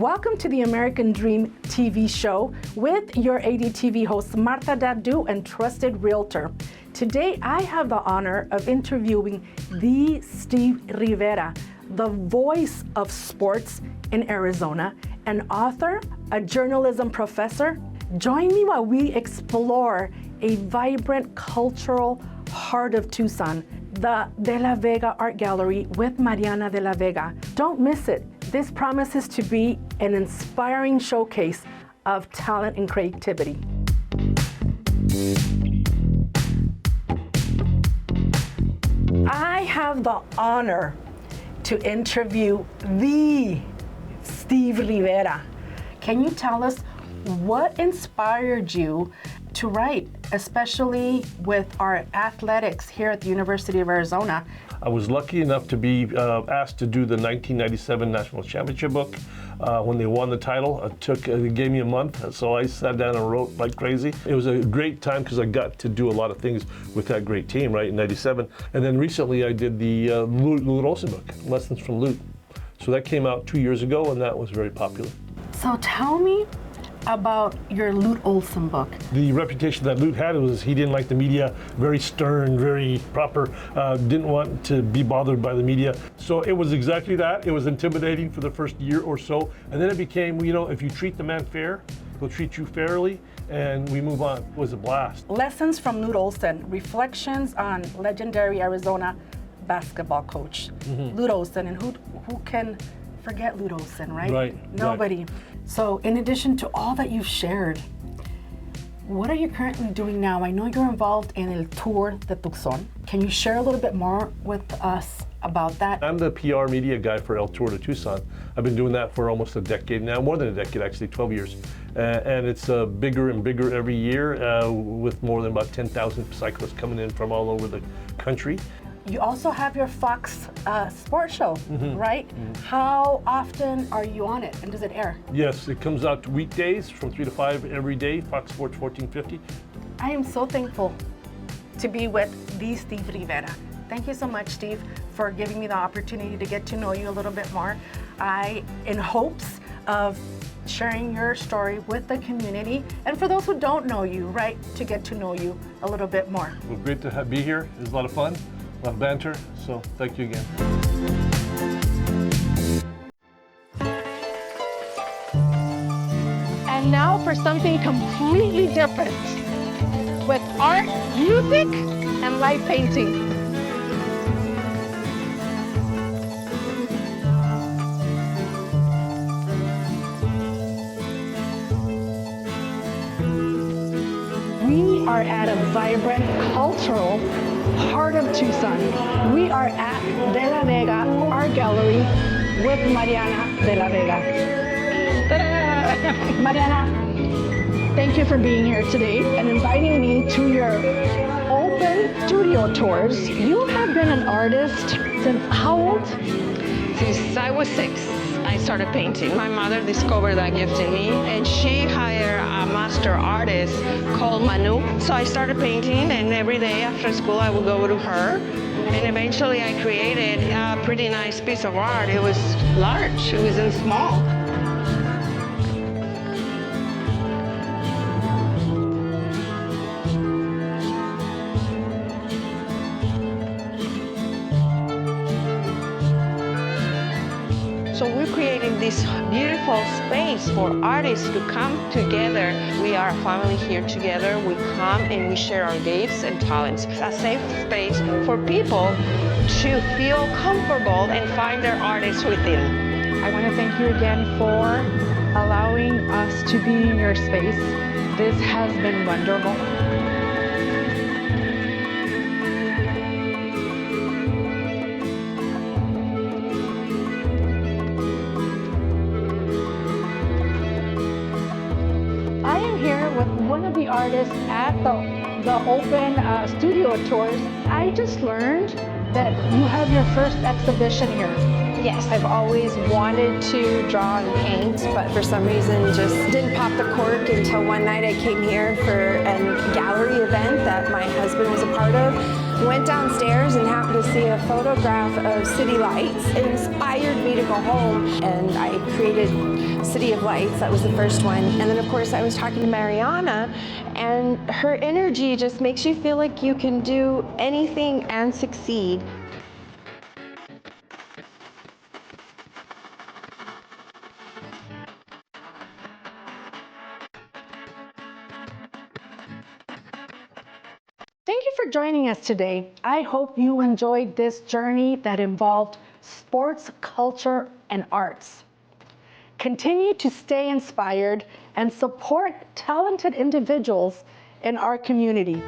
Welcome to the American Dream TV show with your ADTV hosts Martha Dabdoub and trusted Realtor. Today I have the honor of interviewing the Steve Rivera, the voice of sports in Arizona, an author, a journalism professor. Join me while we explore a vibrant cultural heart of Tucson, the DeLaVega Art Gallery with Mariana DeLaVega. Don't miss it. This promises to be an inspiring showcase of talent and creativity. I have the honor to interview the Steve Rivera. Can you tell us what inspired you to write, especially with our athletics here at the University of Arizona? I was lucky enough to be asked to do the 1997 National Championship book. When they won the title, it gave me a month, so I sat down and wrote like crazy. It was a great time because I got to do a lot of things with that great team, right, in 97. And then recently I did the Lute Olson book, Lessons from Lute. So that came out 2 years ago, and that was very popular. So tell me about your Lute Olson book. The reputation that Lute had was he didn't like the media, very stern, very proper, didn't want to be bothered by the media. So it was exactly that. It was intimidating for the first year or so. And then it became, you know, if you treat the man fair, he'll treat you fairly, and we move on. It was a blast. Lessons from Lute Olson, reflections on legendary Arizona basketball coach, Lute Olson, and who can forget Lute Olson, right? Right. Nobody. Right. So in addition to all that you've shared, what are you currently doing now? I know you're involved in El Tour de Tucson. Can you share a little bit more with us about that? I'm the PR media guy for El Tour de Tucson. I've been doing that for almost a decade now, more than a decade actually, 12 years. And it's bigger and bigger every year with more than about 10,000 cyclists coming in from all over the country. You also have your Fox sports show, right? How often are you on it, and does it air? Yes, it comes out weekdays from 3 to 5 every day, Fox Sports 1450. I am so thankful to be with the Steve Rivera. Thank you so much, Steve, for giving me the opportunity to get to know you a little bit more. In hopes of sharing your story with the community, and for those who don't know you, right, to get to know you a little bit more. Well, great to be here. It was a lot of fun. A lot of banter, so thank you again. And now for something completely different with art, music, and live painting. We are at a vibrant cultural heart of Tucson. We are at DeLaVega Art Gallery with Mariana DeLaVega. Mariana, thank you for being here today and inviting me to your open studio tours. You have been an artist since how old? Since I was 6. I started painting. My mother discovered that gift in me, and she hired a master artist called Manu. So I started painting, and every day after school I would go to her, and eventually I created a pretty nice piece of art. It was large, it wasn't small. So we're creating this beautiful space for artists to come together. We are a family here together. We come and we share our gifts and talents. A safe space for people to feel comfortable and find their artists within. I want to thank you again for allowing us to be in your space. This has been wonderful. I am here with one of the artists at the open studio tours. I just learned that you have your first exhibition here. Yes, I've always wanted to draw and paint, but for some reason just didn't pop the cork until one night I came here for a gallery event that my husband was a part of. Went downstairs and happened to see a photograph of city lights. It inspired me to go home, and I created City of Lights. That was the first one. And then of course I was talking to Mariana, and her energy just makes you feel like you can do anything and succeed. Thank you for joining us today. I hope you enjoyed this journey that involved sports, culture, and arts. Continue to stay inspired and support talented individuals in our community.